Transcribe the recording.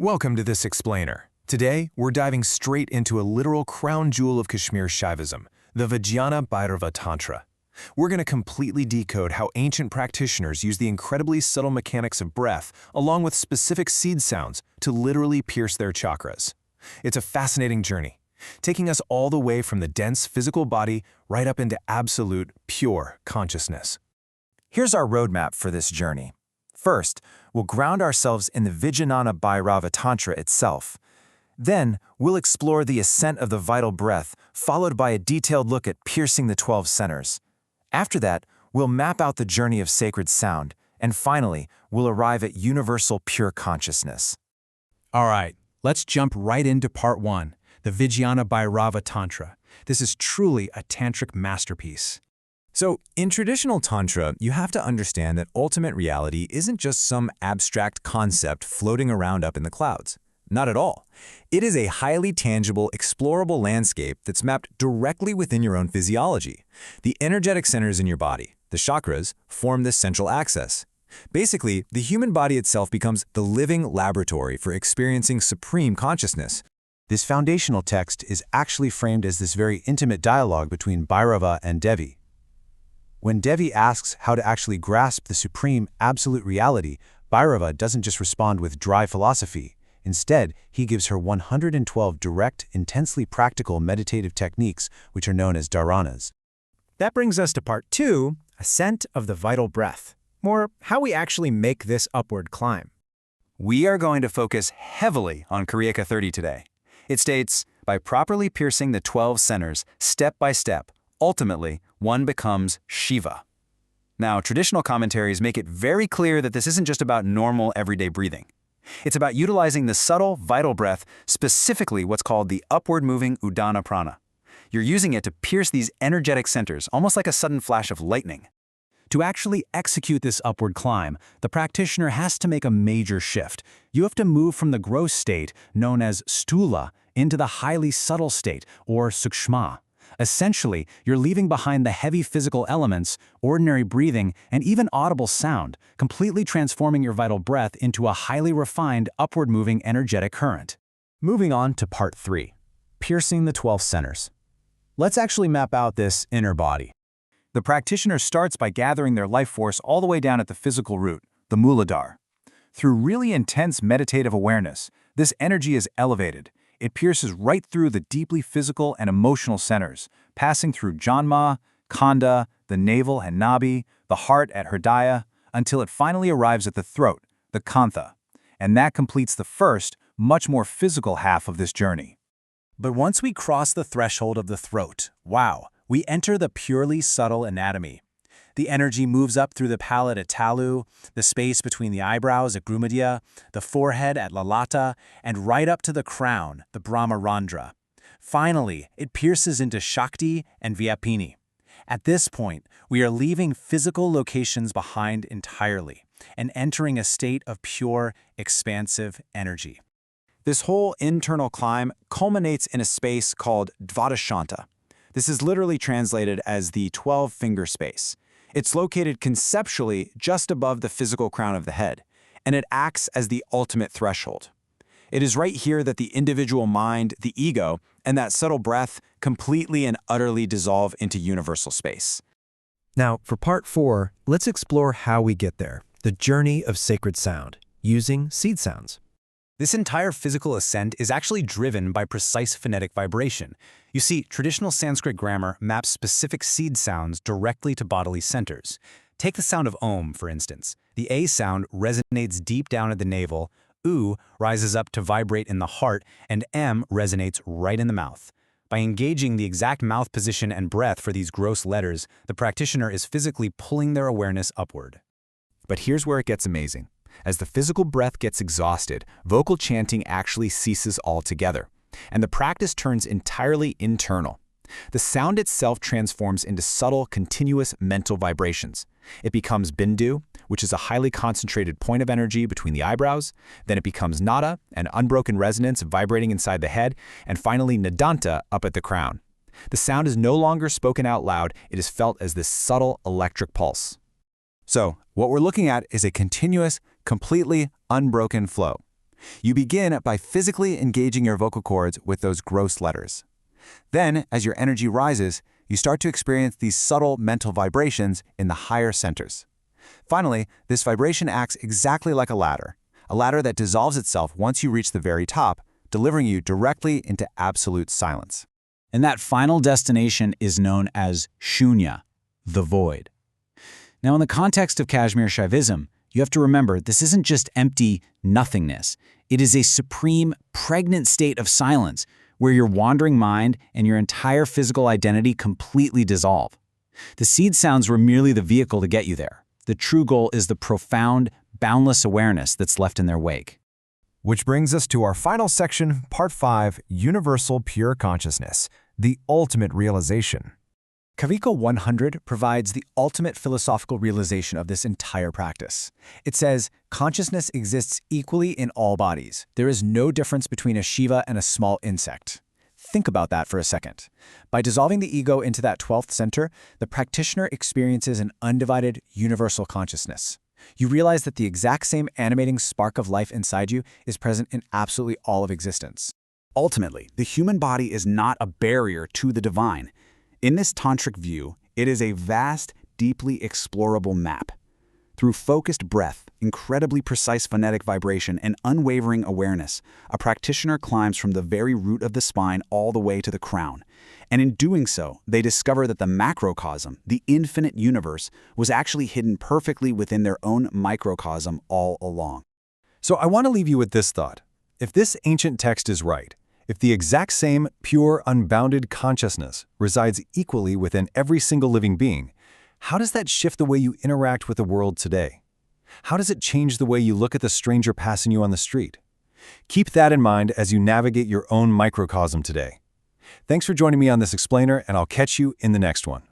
Welcome to this explainer. Today, we're diving straight into a literal crown jewel of Kashmir Shaivism, the Vigyan Bhairav Tantra. We're going to completely decode how ancient practitioners use the incredibly subtle mechanics of breath, along with specific seed sounds, to literally pierce their chakras. It's a fascinating journey, taking us all the way from the dense physical body right up into absolute, pure consciousness. Here's our roadmap for this journey. First, we'll ground ourselves in the Vigyan Bhairav Tantra itself. Then, we'll explore the ascent of the vital breath, followed by a detailed look at piercing the 12 centers. After that, we'll map out the journey of sacred sound, and finally, we'll arrive at universal pure consciousness. All right, let's jump right into part 1, the Vigyan Bhairav Tantra. This is truly a tantric masterpiece. So, in traditional Tantra, you have to understand that ultimate reality isn't just some abstract concept floating around up in the clouds. Not at all. It is a highly tangible, explorable landscape that's mapped directly within your own physiology. The energetic centers in your body, the chakras, form this central axis. Basically, the human body itself becomes the living laboratory for experiencing supreme consciousness. This foundational text is actually framed as this very intimate dialogue between Bhairava and Devi. When Devi asks how to actually grasp the supreme, absolute reality, Bhairava doesn't just respond with dry philosophy. Instead, he gives her 112 direct, intensely practical meditative techniques, which are known as dharanas. That brings us to part 2, ascent of the vital breath, or how we actually make this upward climb. We are going to focus heavily on Kariyaka 30 today. It states, by properly piercing the 12 centers, step by step, ultimately, one becomes Shiva. Now, traditional commentaries make it very clear that this isn't just about normal, everyday breathing. It's about utilizing the subtle, vital breath, specifically what's called the upward-moving Udana Prana. You're using it to pierce these energetic centers, almost like a sudden flash of lightning. To actually execute this upward climb, the practitioner has to make a major shift. You have to move from the gross state, known as stula, into the highly subtle state, or sukshma. Essentially, you're leaving behind the heavy physical elements, ordinary breathing, and even audible sound, completely transforming your vital breath into a highly refined, upward-moving energetic current. Moving on to part 3, piercing the 12 centers. Let's actually map out this inner body. The practitioner starts by gathering their life force all the way down at the physical root, the Muladhara. Through really intense meditative awareness, this energy is elevated. It pierces right through the deeply physical and emotional centers, passing through Janma, Khanda, the navel and Nabi, the heart at Hridaya, until it finally arrives at the throat, the Kantha. And that completes the first, much more physical half of this journey. But once we cross the threshold of the throat, wow, we enter the purely subtle anatomy. The energy moves up through the palate at Talu, the space between the eyebrows at Grumadya, the forehead at Lalata, and right up to the crown, the Brahmarandra. Finally, it pierces into Shakti and Vyapini. At this point, we are leaving physical locations behind entirely and entering a state of pure, expansive energy. This whole internal climb culminates in a space called Dvadashanta. This is literally translated as the 12-finger space. It's located conceptually just above the physical crown of the head, and it acts as the ultimate threshold. It is right here that the individual mind, the ego, and that subtle breath completely and utterly dissolve into universal space. Now, for part 4, let's explore how we get there, the journey of sacred sound, using seed sounds. This entire physical ascent is actually driven by precise phonetic vibration. You see, traditional Sanskrit grammar maps specific seed sounds directly to bodily centers. Take the sound of Om, for instance. The A sound resonates deep down at the navel, U rises up to vibrate in the heart, and M resonates right in the mouth. By engaging the exact mouth position and breath for these gross letters, the practitioner is physically pulling their awareness upward. But here's where it gets amazing. As the physical breath gets exhausted, vocal chanting actually ceases altogether, and the practice turns entirely internal. The sound itself transforms into subtle, continuous mental vibrations. It becomes Bindu, which is a highly concentrated point of energy between the eyebrows, then it becomes Nada, an unbroken resonance vibrating inside the head, and finally Nadanta up at the crown. The sound is no longer spoken out loud, it is felt as this subtle electric pulse. So, what we're looking at is a continuous, completely unbroken flow. You begin by physically engaging your vocal cords with those gross letters. Then, as your energy rises, you start to experience these subtle mental vibrations in the higher centers. Finally, this vibration acts exactly like a ladder that dissolves itself once you reach the very top, delivering you directly into absolute silence. And that final destination is known as Shunya, the void. Now, in the context of Kashmir Shaivism, you have to remember this isn't just empty nothingness. It is a supreme, pregnant state of silence where your wandering mind and your entire physical identity completely dissolve. The seed sounds were merely the vehicle to get you there. The true goal is the profound, boundless awareness that's left in their wake. Which brings us to our final section, Part 5, Universal Pure Consciousness, the ultimate realization. Kavika 100 provides the ultimate philosophical realization of this entire practice. It says, consciousness exists equally in all bodies. There is no difference between a Shiva and a small insect. Think about that for a second. By dissolving the ego into that 12th center, the practitioner experiences an undivided universal consciousness. You realize that the exact same animating spark of life inside you is present in absolutely all of existence. Ultimately, the human body is not a barrier to the divine. In this tantric view, it is a vast, deeply explorable map. Through focused breath, incredibly precise phonetic vibration, and unwavering awareness, a practitioner climbs from the very root of the spine all the way to the crown. And in doing so, they discover that the macrocosm, the infinite universe, was actually hidden perfectly within their own microcosm all along. So I want to leave you with this thought. If this ancient text is right, if the exact same pure, unbounded consciousness resides equally within every single living being, how does that shift the way you interact with the world today? How does it change the way you look at the stranger passing you on the street? Keep that in mind as you navigate your own microcosm today. Thanks for joining me on this explainer, and I'll catch you in the next one.